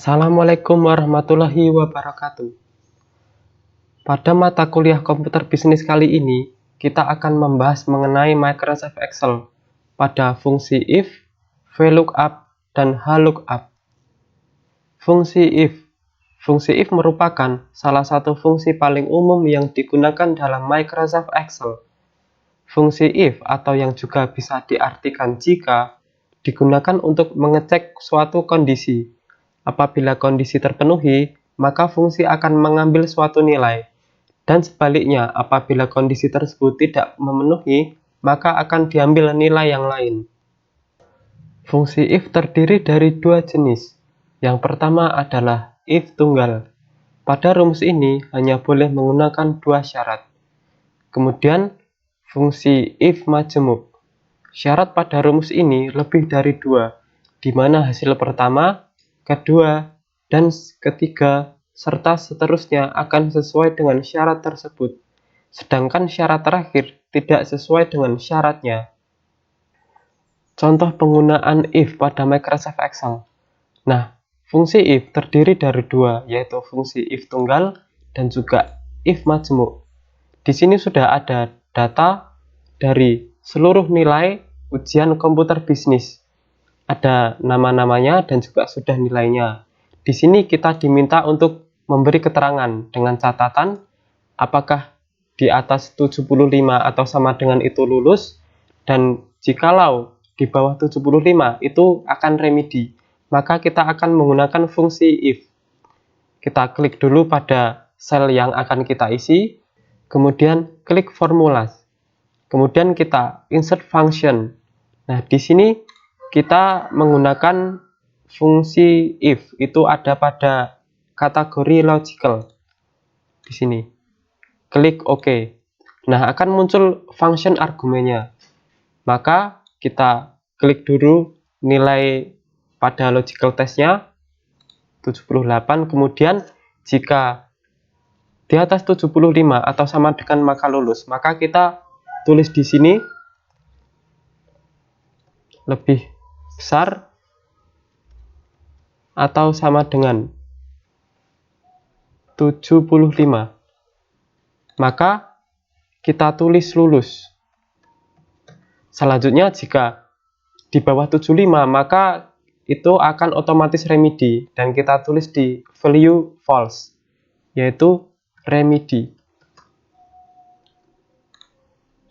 Assalamualaikum warahmatullahi wabarakatuh. Pada mata kuliah komputer bisnis kali ini, kita akan membahas mengenai Microsoft Excel pada fungsi if, VLOOKUP, dan HLOOKUP. Fungsi if merupakan salah satu fungsi paling umum yang digunakan dalam Microsoft Excel. Fungsi if atau yang juga bisa diartikan jika digunakan untuk mengecek suatu kondisi. Apabila kondisi terpenuhi, maka fungsi akan mengambil suatu nilai. Dan sebaliknya, apabila kondisi tersebut tidak memenuhi, maka akan diambil nilai yang lain. Fungsi if terdiri dari dua jenis. Yang pertama adalah if tunggal. Pada rumus ini hanya boleh menggunakan dua syarat. Kemudian, fungsi if majemuk. Syarat pada rumus ini lebih dari dua, di mana hasil pertama, kedua, dan ketiga, serta seterusnya akan sesuai dengan syarat tersebut. Sedangkan syarat terakhir tidak sesuai dengan syaratnya. Contoh penggunaan if pada Microsoft Excel. Nah, fungsi if terdiri dari dua, yaitu fungsi if tunggal dan juga if majemuk. Di sini sudah ada data dari seluruh nilai ujian komputer bisnis. Ada nama-namanya dan juga sudah nilainya. Di sini kita diminta untuk memberi keterangan dengan catatan apakah di atas 75 atau sama dengan itu lulus, dan jikalau di bawah 75 itu akan remedi. Maka kita akan menggunakan fungsi if. Kita klik dulu pada sel yang akan kita isi, kemudian klik formula. Kemudian kita insert function. Nah, di sini kita menggunakan fungsi if, itu ada pada kategori logical. Di sini klik OK. Nah, akan muncul function argumennya. Maka kita klik dulu nilai pada logical testnya 78. Kemudian jika di atas 75 atau sama dengan maka lulus, maka kita tulis di sini lebih besar atau sama dengan 75. Maka kita tulis lulus. Selanjutnya jika di bawah 75, maka itu akan otomatis remedi dan kita tulis di value false, yaitu remedi.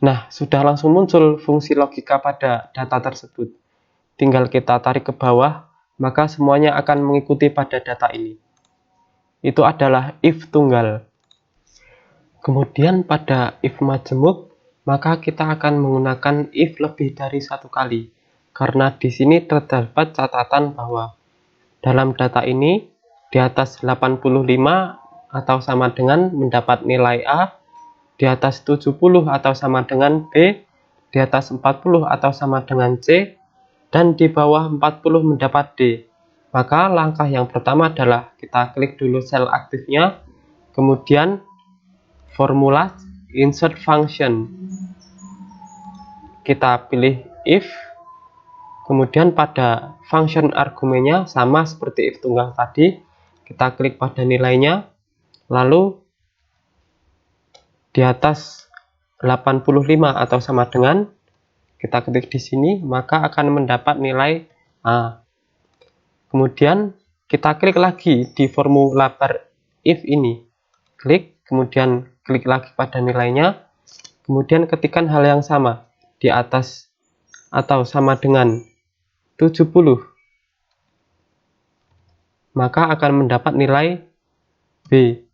Nah, sudah langsung muncul fungsi logika pada data tersebut. Tinggal kita tarik ke bawah, maka semuanya akan mengikuti pada data ini. Itu adalah if tunggal. Kemudian pada if majemuk, maka kita akan menggunakan if lebih dari satu kali. Karena di sini terdapat catatan bahwa dalam data ini di atas 85 atau sama dengan mendapat nilai A, di atas 70 atau sama dengan B, di atas 40 atau sama dengan C, dan di bawah 40 mendapat D. Maka langkah yang pertama adalah kita klik dulu sel aktifnya, kemudian formula insert function. Kita pilih if, kemudian pada function argumennya sama seperti if tunggal tadi, kita klik pada nilainya, lalu di atas 85 atau sama dengan, kita ketik di sini, maka akan mendapat nilai A. Kemudian kita klik lagi di formula if ini, klik, kemudian klik lagi pada nilainya, kemudian ketikkan hal yang sama, di atas atau sama dengan 70, maka akan mendapat nilai B.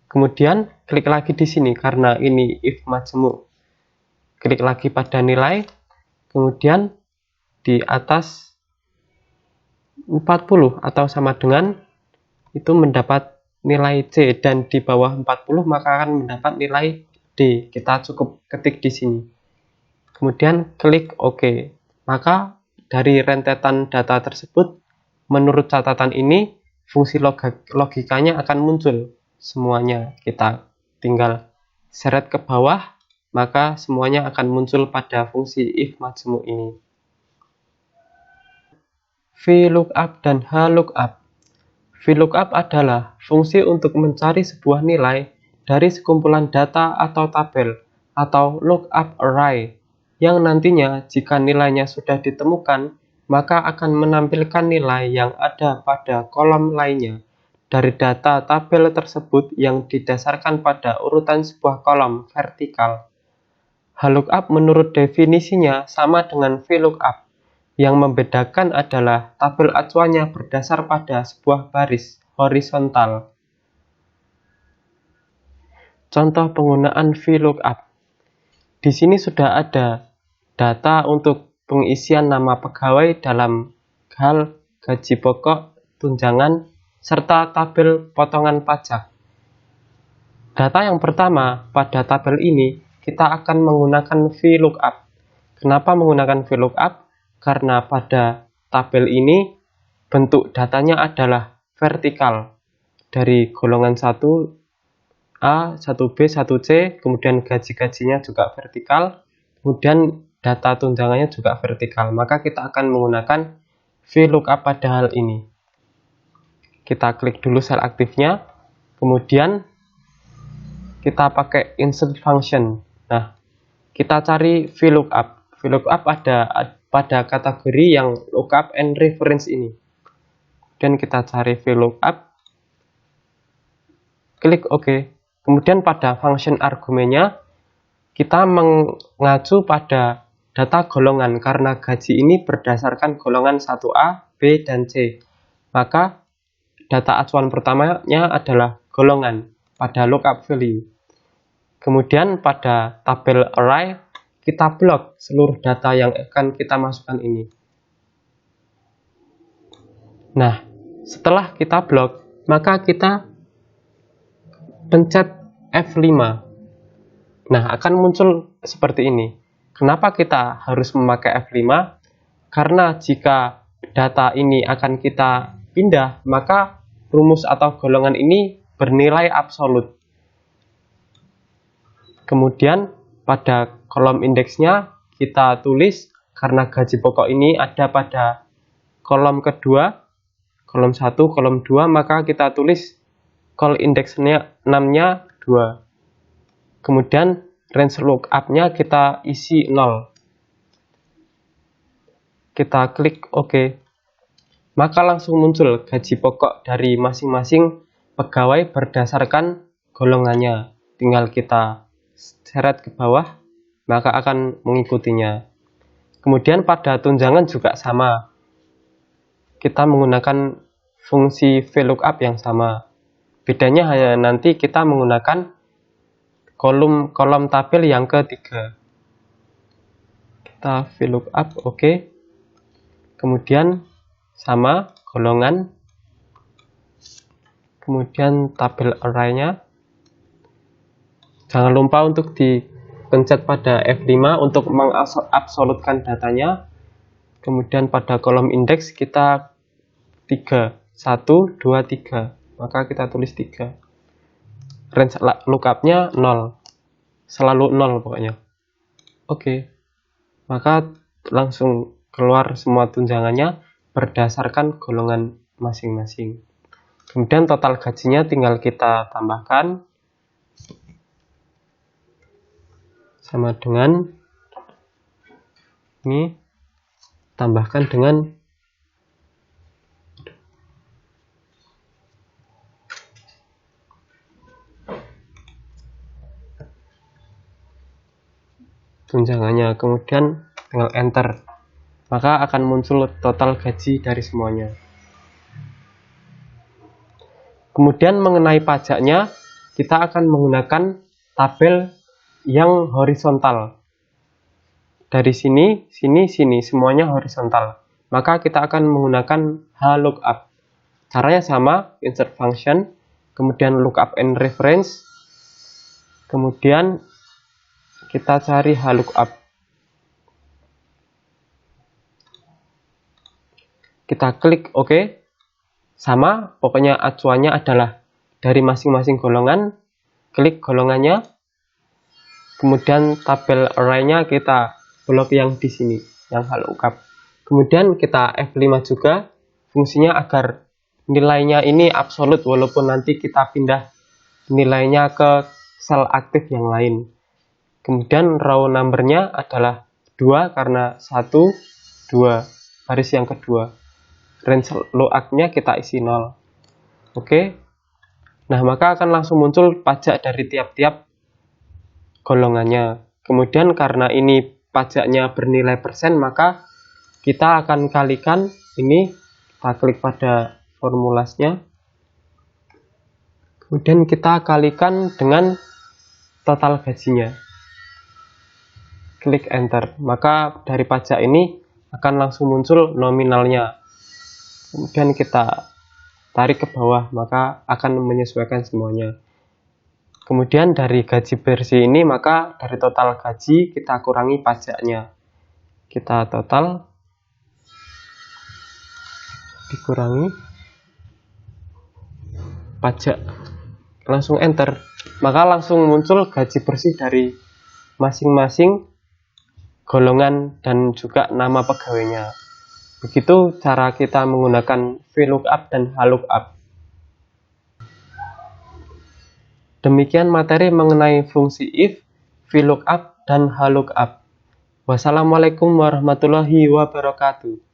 Kemudian klik lagi di sini karena ini if majemuk. Klik lagi pada nilai, kemudian di atas 40 atau sama dengan itu mendapat nilai C, dan di bawah 40 maka akan mendapat nilai D. Kita cukup ketik di sini. Kemudian klik OK. Maka dari rentetan data tersebut, menurut catatan ini fungsi logikanya akan muncul semuanya. Kita tinggal seret ke bawah, maka semuanya akan muncul pada fungsi if majemuk ini. VLOOKUP dan HLOOKUP. VLOOKUP adalah fungsi untuk mencari sebuah nilai dari sekumpulan data atau tabel atau lookup array yang nantinya jika nilainya sudah ditemukan maka akan menampilkan nilai yang ada pada kolom lainnya dari data tabel tersebut yang didasarkan pada urutan sebuah kolom vertikal. HLOOKUP menurut definisinya sama dengan VLOOKUP. Yang membedakan adalah tabel acuannya berdasar pada sebuah baris horizontal. Contoh penggunaan VLOOKUP. Di sini sudah ada data untuk pengisian nama pegawai dalam hal gaji pokok, tunjangan, serta tabel potongan pajak. Data yang pertama pada tabel ini kita akan menggunakan VLOOKUP. Kenapa menggunakan VLOOKUP? Karena pada tabel ini bentuk datanya adalah vertikal dari golongan 1A, 1B, 1C, kemudian gaji-gajinya juga vertikal, kemudian data tunjangannya juga vertikal. Maka kita akan menggunakan VLOOKUP pada hal ini. Kita klik dulu sel aktifnya, kemudian kita pakai insert function. Nah, kita cari VLOOKUP. VLOOKUP ada pada kategori yang lookup and reference ini. Dan kita cari VLOOKUP, klik OK. Kemudian pada function argumennya kita mengacu pada data golongan karena gaji ini berdasarkan golongan 1A, B, dan C. Maka data acuan pertamanya adalah golongan pada lookup value. Kemudian pada tabel array kita blok seluruh data yang akan kita masukkan ini. Nah, setelah kita blok, maka kita pencet F5. Nah, akan muncul seperti ini. Kenapa kita harus memakai F5? Karena jika data ini akan kita pindah, maka rumus atau golongan ini bernilai absolut. Kemudian pada kolom indeksnya kita tulis karena gaji pokok ini ada pada kolom kedua, kolom 1, kolom 2, maka kita tulis call indeksnya 6-nya 2. Kemudian range lookup-nya kita isi 0. Kita klik OK. Maka langsung muncul gaji pokok dari masing-masing pegawai berdasarkan golongannya. Tinggal kita seret ke bawah, maka akan mengikutinya. Kemudian pada tunjangan juga sama. Kita menggunakan fungsi VLOOKUP yang sama. Bedanya hanya nanti kita menggunakan kolom tabel yang ketiga. Kita VLOOKUP, OK. Kemudian sama golongan. Kemudian tabel array-nya. Jangan lupa untuk dipencet pada F5 untuk mengabsolutkan datanya. Kemudian pada kolom indeks kita 3, 1, 2, 3. Maka kita tulis 3. Range lookup-nya 0. Selalu 0 pokoknya. Oke. Maka langsung keluar semua tunjangannya berdasarkan golongan masing-masing. Kemudian total gajinya tinggal kita tambahkan. Sama dengan ini, tambahkan dengan tunjangannya, kemudian tinggal enter, maka akan muncul total gaji dari semuanya. Kemudian mengenai pajaknya, kita akan menggunakan tabel yang horizontal. Dari sini, sini, semuanya horizontal. Maka kita akan menggunakan HLOOKUP. Caranya sama, insert function, kemudian lookup and reference, kemudian kita cari HLOOKUP. Kita klik OK. Sama, pokoknya acuannya adalah dari masing-masing golongan, klik golongannya. Kemudian tabel array-nya kita blok yang di sini, yang HLOOKUP. Kemudian kita F5 juga, fungsinya agar nilainya ini absolut walaupun nanti kita pindah nilainya ke sel aktif yang lain. Kemudian row numbernya adalah 2 karena 1, 2, baris yang kedua. Range lookup-nya kita isi 0. Oke. Nah, maka akan langsung muncul pajak dari tiap-tiap golongannya. Kemudian karena ini pajaknya bernilai persen, maka kita akan kalikan ini, kita klik pada formulasnya. Kemudian kita kalikan dengan total gajinya. Klik enter, maka dari pajak ini akan langsung muncul nominalnya. Kemudian kita tarik ke bawah, maka akan menyesuaikan semuanya. Kemudian dari gaji bersih ini, maka dari total gaji kita kurangi pajaknya. Kita total dikurangi pajak, langsung enter, maka langsung muncul gaji bersih dari masing-masing golongan dan juga nama pegawainya. Begitu cara kita menggunakan VLOOKUP dan HLOOKUP. Demikian materi mengenai fungsi if, VLOOKUP, dan HLOOKUP. Wassalamualaikum warahmatullahi wabarakatuh.